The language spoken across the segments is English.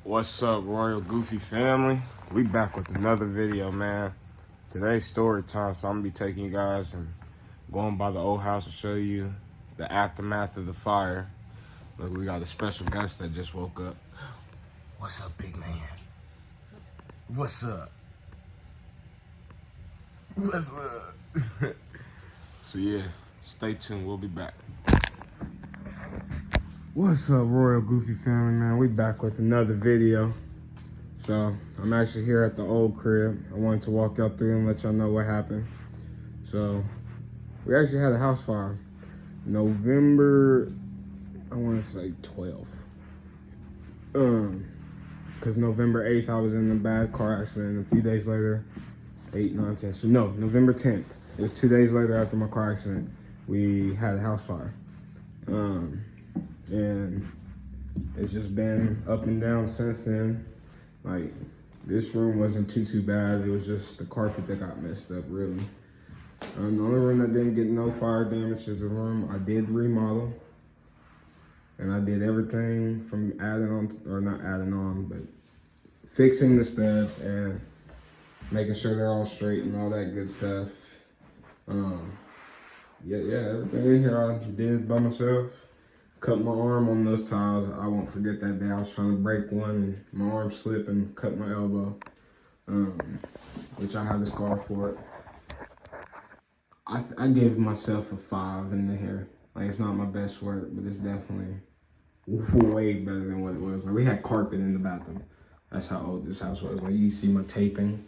What's up, Royal Goofy family? We back with another video, man. Today's story time, so I'm gonna be taking you guys and going by the old house to show you the aftermath of the fire. Look, we got a special guest that just woke up. What's up, big man? What's up? What's up? So yeah, stay tuned, we'll be back. What's up, Royal Goofy family, man? We back with another video. So I'm actually here at the old crib. I wanted to walk y'all through and let y'all know what happened. So we actually had a house fire November, I want to say 12th. Cause November 8th I was in a bad car accident. A few days later, 8, 9, 10. So no, November 10th. It was 2 days later after my car accident. We had a house fire. And it's just been up and down since then. Like, this room wasn't too bad. It was just the carpet that got messed up, really. The only room that didn't get no fire damage is the room I did remodel. And I did everything from adding on, or not adding on, but fixing the studs and making sure they're all straight and all that good stuff. Yeah, everything in here I did by myself. Cut my arm on those tiles. I won't forget that day. I was trying to break one and my arm slipped and cut my elbow, which I have a scar for it. I gave myself a 5 in the hair. Like, it's not my best work, but it's definitely way better than what it was. Like, we had carpet in the bathroom. That's how old this house was. Like, you see my taping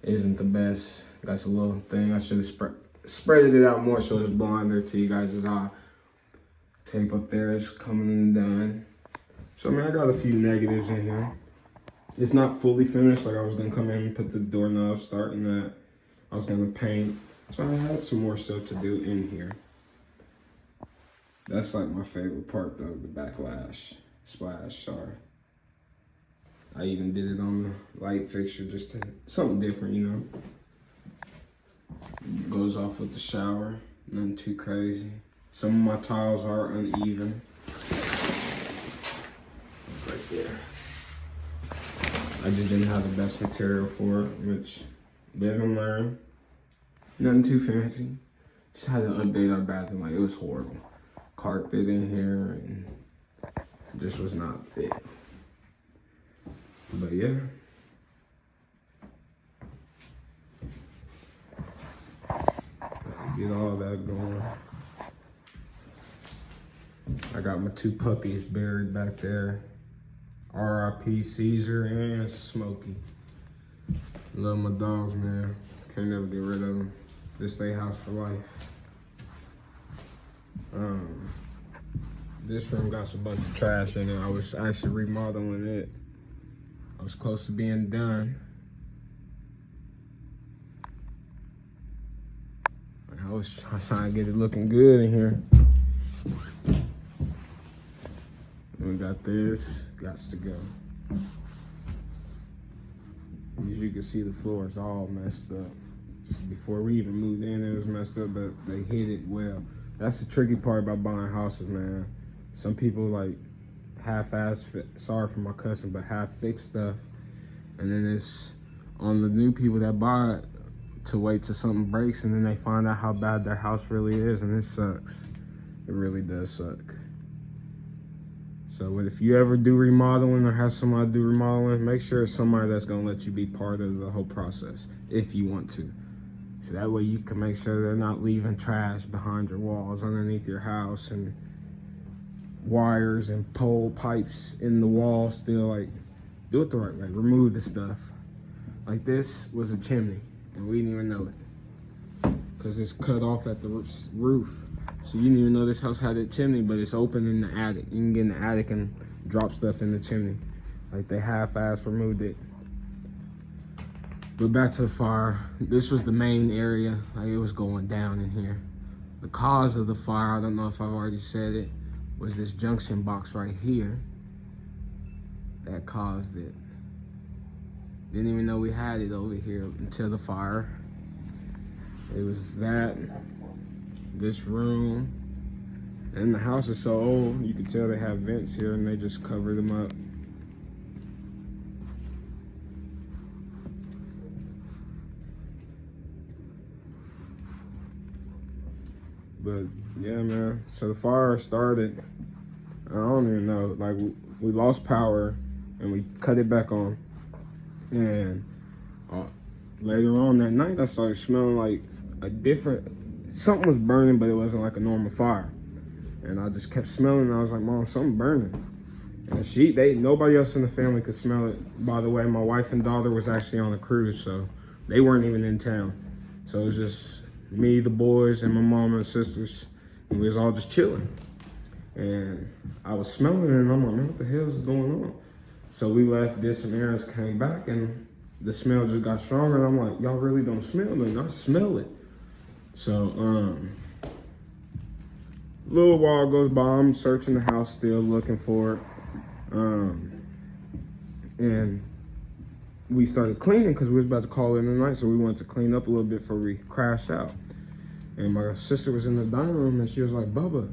isn't the best. That's a little thing. I should have spreaded it out more so it's blinder to you guys' eye. Tape up there is coming done. So, I mean, I got a few negatives in here. It's not fully finished. Like, I was gonna come in and put the doorknob, starting that. I was gonna paint. So I had some more stuff to do in here. That's like my favorite part though, the backlash, splash, sorry. I even did it on the light fixture, just to, something different, you know. It goes off with the shower, nothing too crazy. Some of my tiles are uneven. Right there. I just didn't have the best material for it, which live and learn. Nothing too fancy. Just had to update our bathroom. Like, it was horrible. Carpet in here and it just was not it. But yeah. Get all that going. I got my 2 puppies buried back there. R.I.P. Caesar and Smokey. Love my dogs, man. Can't never get rid of them. This they house for life. This room got a bunch of trash in it. I was actually remodeling it. I was close to being done. I was trying to get it looking good in here. We got this, gots to go. As you can see, the floor is all messed up. Just before we even moved in, it was messed up, but they hid it well. That's the tricky part about buying houses, man. Some people like half-ass, sorry for my cussing, but half-fix stuff. And then it's on the new people that buy it to wait till something breaks and then they find out how bad their house really is, and it sucks. It really does suck. So if you ever do remodeling or have somebody do remodeling, make sure it's somebody that's gonna let you be part of the whole process if you want to. So that way you can make sure they're not leaving trash behind your walls, underneath your house, and wires and pole pipes in the wall still. Like, do it the right way, remove the stuff. Like, this was a chimney and we didn't even know it because it's cut off at the roof. So you didn't even know this house had a chimney, but it's open in the attic. You can get in the attic and drop stuff in the chimney. Like, they half-ass removed it. But back to the fire. This was the main area. Like, it was going down in here. The cause of the fire, I don't know if I've already said it, was this junction box right here that caused it. Didn't even know we had it over here until the fire. It was that. This room, and the house is so old, you can tell they have vents here and they just cover them up. But yeah, man. So the fire started. I don't even know. Like we lost power, and we cut it back on. And later on that night, I started smelling like a different. Something was burning, but it wasn't like a normal fire. And I just kept smelling. And I was like, Mom, something burning. And nobody else in the family could smell it. By the way, my wife and daughter was actually on a cruise, so they weren't even in town. So it was just me, the boys, and my mom and sisters, and we was all just chilling. And I was smelling it, and I'm like, man, what the hell is going on? So we left, did some errands, came back, and the smell just got stronger. And I'm like, y'all really don't smell it? I smell it. So, a little while goes by, I'm searching the house still, looking for it. And we started cleaning because we was about to call in the night, so we wanted to clean up a little bit before we crashed out. And my sister was in the dining room, and she was like, Bubba,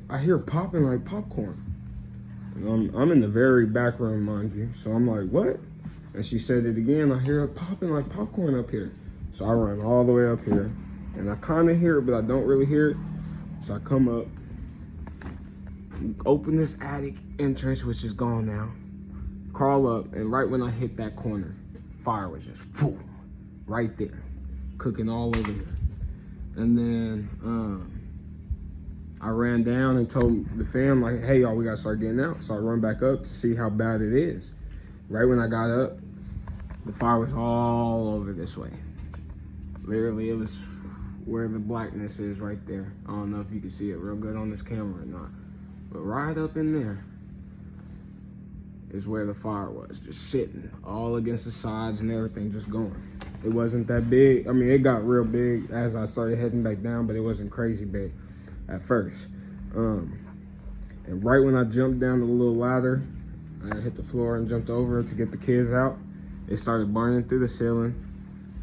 I hear popping like popcorn. And I'm in the very back room, mind you. So I'm like, what? And she said it again, I hear it popping like popcorn up here. So I run all the way up here, and I kind of hear it, but I don't really hear it. So I come up, open this attic entrance, which is gone now, crawl up, and right when I hit that corner, fire was just boom, right there, cooking all over here. And then I ran down and told the fam, like, hey, y'all, we gotta start getting out. So I run back up to see how bad it is. Right when I got up, the fire was all over this way. Literally, it was where the blackness is right there. I don't know if you can see it real good on this camera or not. But right up in there is where the fire was, just sitting all against the sides and everything, just going. It wasn't that big. I mean, it got real big as I started heading back down, but it wasn't crazy big at first. And right when I jumped down the little ladder, I hit the floor and jumped over to get the kids out, it started burning through the ceiling,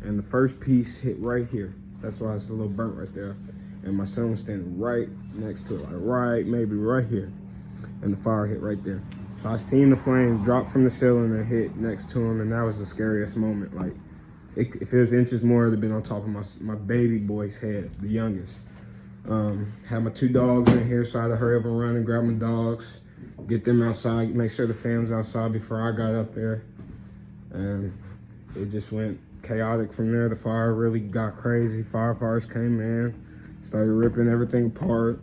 and the first piece hit right here. That's why it's a little burnt right there. And my son was standing right next to it, like maybe right here. And the fire hit right there. So I seen the flame drop from the ceiling and hit next to him, and that was the scariest moment. Like, if it was inches more, it would have been on top of my baby boy's head, the youngest. Had my 2 dogs in here, so I had to hurry up and run and grab my dogs, get them outside, make sure the fam's outside before I got up there. And it just went chaotic from there. The fire really got crazy. Firefighters came in, started ripping everything apart.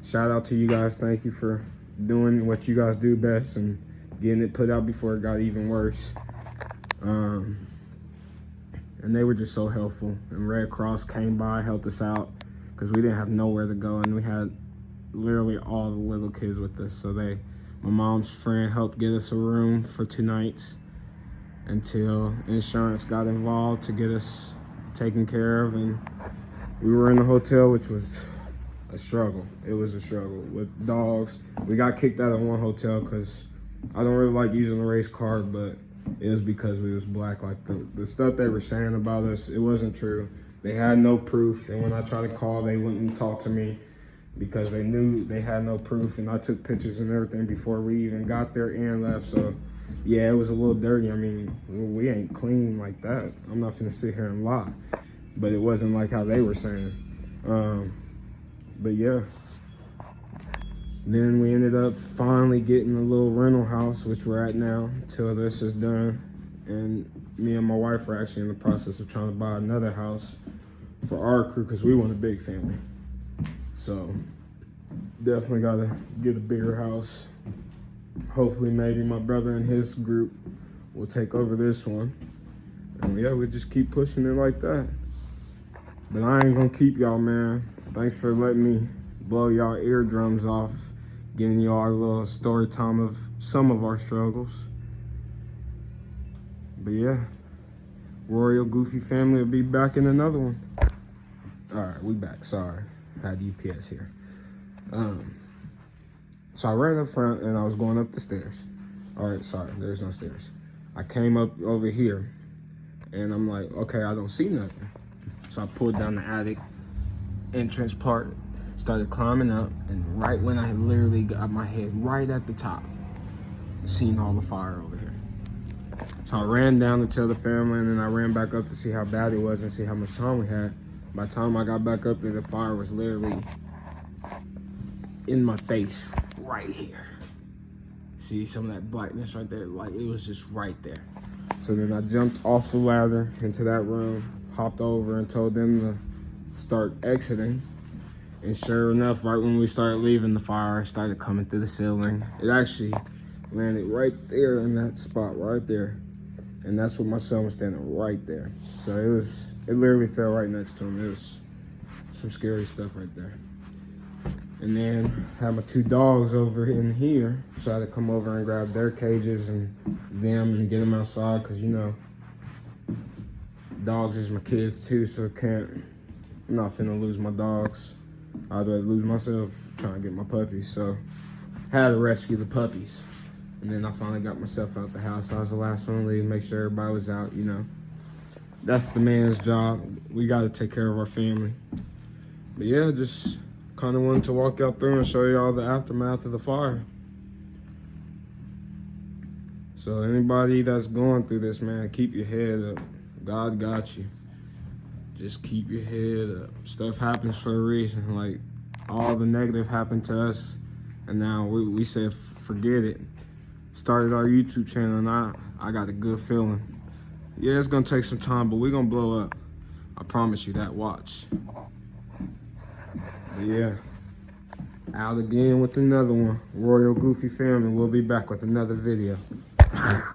Shout out to you guys. Thank you for doing what you guys do best and getting it put out before it got even worse. And they were just so helpful. And Red Cross came by, helped us out, because we didn't have nowhere to go, and we had literally all the little kids with us. So my mom's friend helped get us a room for 2 nights until insurance got involved to get us taken care of. And we were in the hotel, which was a struggle. It was a struggle with dogs. We got kicked out of one hotel because I don't really like using the race card, but it was because we was black. Like the stuff they were saying about us, it wasn't true. They had no proof, and when I tried to call, they wouldn't talk to me because they knew they had no proof, and I took pictures and everything before we even got there and left. So yeah, it was a little dirty. I mean, we ain't clean like that. I'm not gonna sit here and lie, but it wasn't like how they were saying. But yeah, then we ended up finally getting a little rental house, which we're at now till this is done. And me and my wife are actually in the process of trying to buy another house for our crew because we want a big family. So definitely gotta get a bigger house. Hopefully maybe my brother and his group will take over this one. And yeah, we just keep pushing it like that. But I ain't gonna keep y'all, man. Thanks for letting me blow y'all eardrums off, giving y'all a little story time of some of our struggles. But yeah, Royal Goofy family will be back in another one. All right, we back. Sorry, had UPS here. So I ran up front and I was going up the stairs. All right, sorry, there's no stairs. I came up over here and I'm like, okay, I don't see nothing. So I pulled down the attic entrance part, started climbing up, and right when I literally got my head right at the top, seen all the fire over here. So I ran down to tell the family, and then I ran back up to see how bad it was and see how much time we had. By the time I got back up there, the fire was literally in my face, right here. See some of that brightness right there? Like, it was just right there. So then I jumped off the ladder into that room, hopped over and told them to start exiting. And sure enough, right when we started leaving, the fire started coming through the ceiling. It actually landed right there in that spot right there. And that's where my son was standing, right there. So it literally fell right next to him. It was some scary stuff right there. And then had my 2 dogs over in here, so I had to come over and grab their cages and them and get them outside, because you know, dogs is my kids too, so I'm not finna lose my dogs. I'd rather lose myself trying to get my puppies, so I had to rescue the puppies. And then I finally got myself out the house. I was the last one to leave, make sure everybody was out, you know. That's the man's job. We gotta take care of our family. But yeah, just kind of wanted to walk out there and show you all the aftermath of the fire. So anybody that's going through this, man, keep your head up. God got you. Just keep your head up. Stuff happens for a reason. Like, all the negative happened to us, and now we said forget it. Started our YouTube channel, and I got a good feeling. Yeah, it's gonna take some time, but we're gonna blow up. I promise you that. Watch. But yeah, out again with another one. Royal Goofy family. We'll be back with another video.